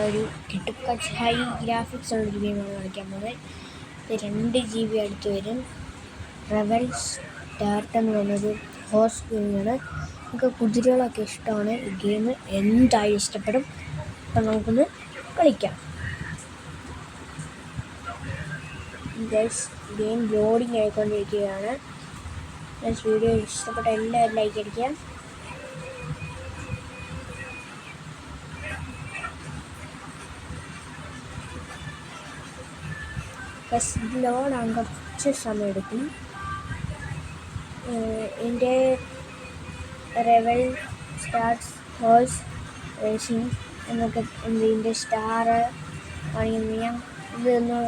ഒരു കിടുക്കച്ച് high graphics ഉള്ളൊരു ഗെയിമാണ് കളിക്കാൻ പോകുന്നത്. 2 GB അടുത്ത് വരും. റെവൽ സ്റ്റാർട്ട് എന്ന് പറയുന്നത് ഹോഴ്സ് ഗെയിമാണ്. നമുക്ക് കുതിരകളൊക്കെ ഇഷ്ടമാണ്. ഈ ഗെയിം എന്തായാലും ഇഷ്ടപ്പെടും. അപ്പം നമുക്കൊന്ന് കളിക്കാം. ഗെയിം ലോഡിങ് ആയിക്കൊണ്ടിരിക്കുകയാണ്. വീഡിയോ ഇഷ്ടപ്പെട്ട എല്ലാവരും ലൈക്ക് അടിക്കുക. ലോഡാൻ കുറച്ച് സമയം എടുക്കും. എൻ്റെ റെവൽ സ്റ്റാർട്ട്സ് ഹോഴ്സ് റേസിംഗ് എന്നൊക്കെ ഇതിൻ്റെ സ്റ്റാർ കാണിക്കുന്നത് ഞാൻ ഇതൊന്ന്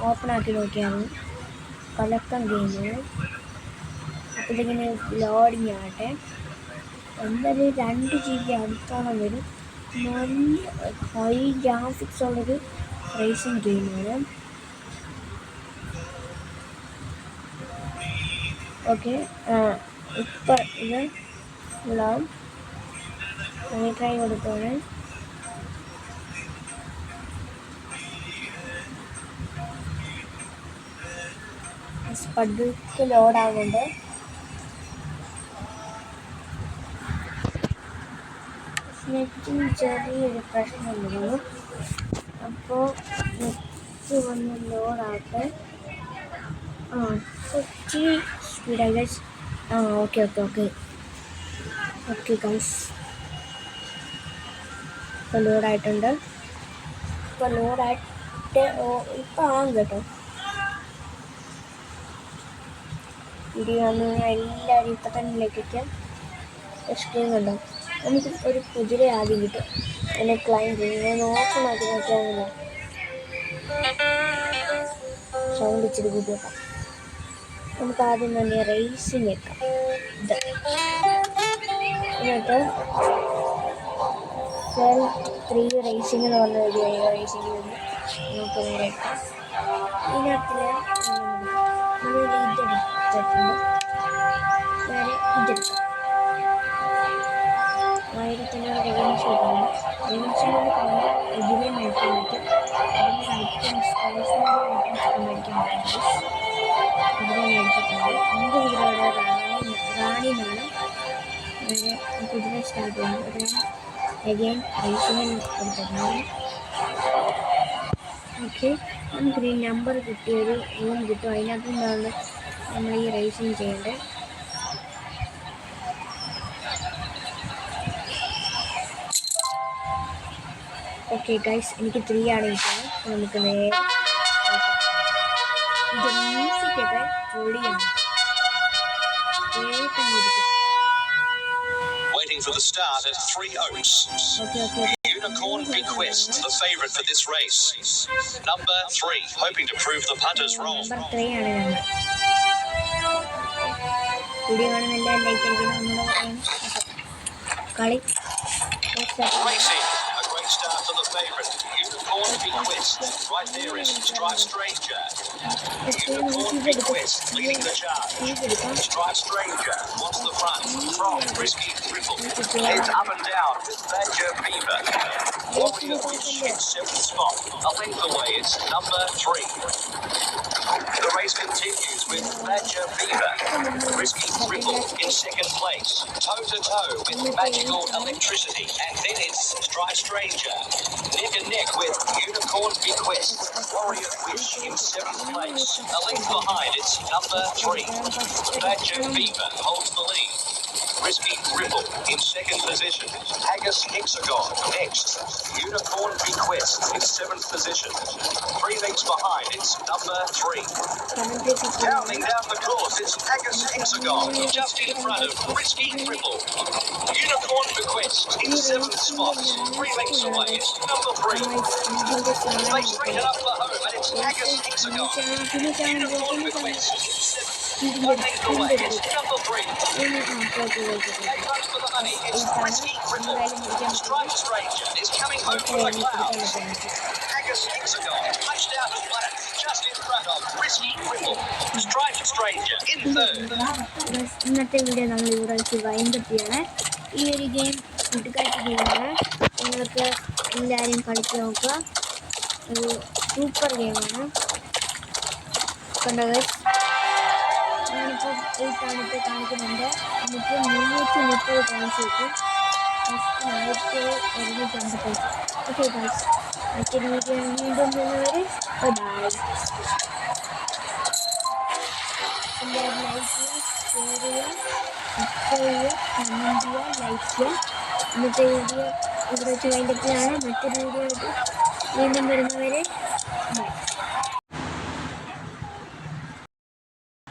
ഓപ്പൺ ആക്കി നോക്കിയാണ്. കലക്കം ഗെയിമാണ്. അപ്പോഴത്തേക്കിന് ലോഡിങ് ആകട്ടെ. എന്തായാലും 2 GB അടുത്തോളം വരും. നല്ല ഹൈ ഗ്രാഫിക്സ് ഉള്ളൊരു റേസിംഗ് ഗെയിമാണ്. ഓക്കെ, ഇപ്പം ഇത് ഉണ്ടാവും. ട്രൈ കൊടുത്തോളെ. പതുക്കെ ലോഡാകുന്നുണ്ട്. നെറ്റിന് ചെറിയൊരു പ്രശ്നമുള്ളൂ. അപ്പോൾ നെറ്റ് വന്ന് ലോഡാകട്ടെ. ഒത്തിരി സ്പീഡായി ഗൈസ്. ഓക്കെ ഗൈസ്, ഇപ്പോൾ ലോഡായിട്ടുണ്ട്. ഇപ്പോൾ ലോഡായിട്ട് ഇപ്പോൾ ആകും കേട്ടോ. വീഡിയോ വന്ന് എല്ലാവരും ഇപ്പം തന്നെ ലൈക്ക് സ്ക്രീൻ കണ്ടോ. നമുക്ക് ഒരു കുതിര ആദ്യം കിട്ടും. അതിനെ ക്ലൈം ചെയ്യും. ഓപ്പൺ ആക്കി നോക്കിയാൽ സൗണ്ട് ഇച്ചിരി കൂട്ടിയേക്കാം. നമുക്ക് ആദ്യം തന്നെ റേസിങ് വെക്കാം. എന്നിട്ട് 3 റേസിംഗ് എന്ന് പറഞ്ഞ ഒരു റേസിംഗ് നമുക്ക് എടുക്കാം. ഇതിനകത്ത് ഇതെടുത്തിട്ടുണ്ട്. വേറെ ഇതെടുക്കാം. 1500 റേഞ്ച് കിട്ടുന്നു. റേഞ്ചിനോട് പറഞ്ഞാൽ ഇതിനെ മേടിക്കാൻ പറ്റും. അതിൻ്റെ ഐറ്റംസ് ഐറ്റംസ് മേടിക്കാൻ പറ്റും. കുതിര മേടിച്ചിട്ടുണ്ട്. 5 കുതിരയുടെ റാണിനാണ് കുതിര സ്റ്റാർട്ട് ചെയ്യുന്നത്. അഗൈൻ റേസിംഗ് കൊടുത്തിട്ടുണ്ട്. ഓക്കെ, നമുക്കൊരു നമ്പർ കിട്ടിയൊരു റൂം കിട്ടും. അതിനകത്ത് നിന്നാണ് നമ്മൾ ഈ റേസിംഗ് ചെയ്യേണ്ടത്. ഓക്കെ ഗൈസ്, എനിക്ക് 3 ആണ് കിട്ടുന്നത്. നമുക്ക് നേരെ ഇത് മ്യൂസിക്കൊക്കെ പൊളിയാണ്. Waiting for the start at 3 Oaks. Unicorn Bequest, the favourite for this race. Number 3, hoping to prove the punters wrong. Number 3 ആണ് ഞങ്ങൾ. വീഡിയോ കാണുന്ന എല്ലാവരും ലൈക്ക് അടിക്കണം. കളി Racing, a great start for the favourite. Unicorn Bequest. Right there is Stripe Stranger. Unicorn Bequest leading the charge. Stripe Stranger wants the front from Risky Ripple. Heads up and down with Badger Beaver. Warrior Wish in 7th spot. A length away, it's number 3. The race continues with Badger Beaver. Risky Ripple in 2nd place. Toe to toe with Magical Electricity. And then it's Stripe Stranger. Neck and neck with Unicorn Bequest. Warrior Wish in 7th place. A length behind, it's number 3. Badger Beaver holds the lead. Risky Ripple in 2nd position. Haggis Hexagon next. Unicorn Bequest in 7th position. 3 lengths behind, it's number 3. Down the course, it's Haggis Hexagon just in front of Risky Ripple. Unicorn Bequest in 7th spot. 3 lengths away, it's number 3. They straighten up for home and it's Haggis Hexagon. Unicorn Bequest in 7th. 1 length away, it's number 3. They run for the money, it's Risky Ripple. Stripe Stranger is coming home from the clouds. Haggis Hexagon punched out and won it just in front of Risky Ripple. Stripe Stranger in 3rd. ഇന്നത്തെ video നമ്മൾ ഇവിടെ വെച്ച് wind up ചെയ്യണേ. ഈ ഒരു game കൂട്ടുകാർക്ക് ഗെയിമാണ്. നിങ്ങളൊക്കെ എല്ലാവരും കളിച്ച് നോക്കുക. ഒരു സൂപ്പർ ഗെയിമാണ്. കണ്ടോ ഗൈസ്, ഞാനിപ്പോൾ 8 ആണിപ്പോൾ കാണിക്കുന്നുണ്ട്. എനിക്ക് 330 കോയിൻസ് കിട്ടും. ഫസ്റ്റ് 1250 ഓക്കെ ഗൈസ്, മറ്റൊരു വീഡിയോ വീണ്ടും വരുന്നവരെ ബൈ. എല്ലാവരും ലൈക്ക് ചെയ്യുക, ഷെയർ ചെയ്യുക, സബ്സ്ക്രൈബ് ചെയ്യുക, കമൻറ്റ് ചെയ്യുക, ലൈക്ക് ചെയ്യുക. ഇന്നത്തെ വീഡിയോ ഇവിടെ വെച്ച് വൈൻഡപ്പിലാണ്. മറ്റൊരു വീഡിയോ ആയിട്ട് വീണ്ടും വരുന്നവരെ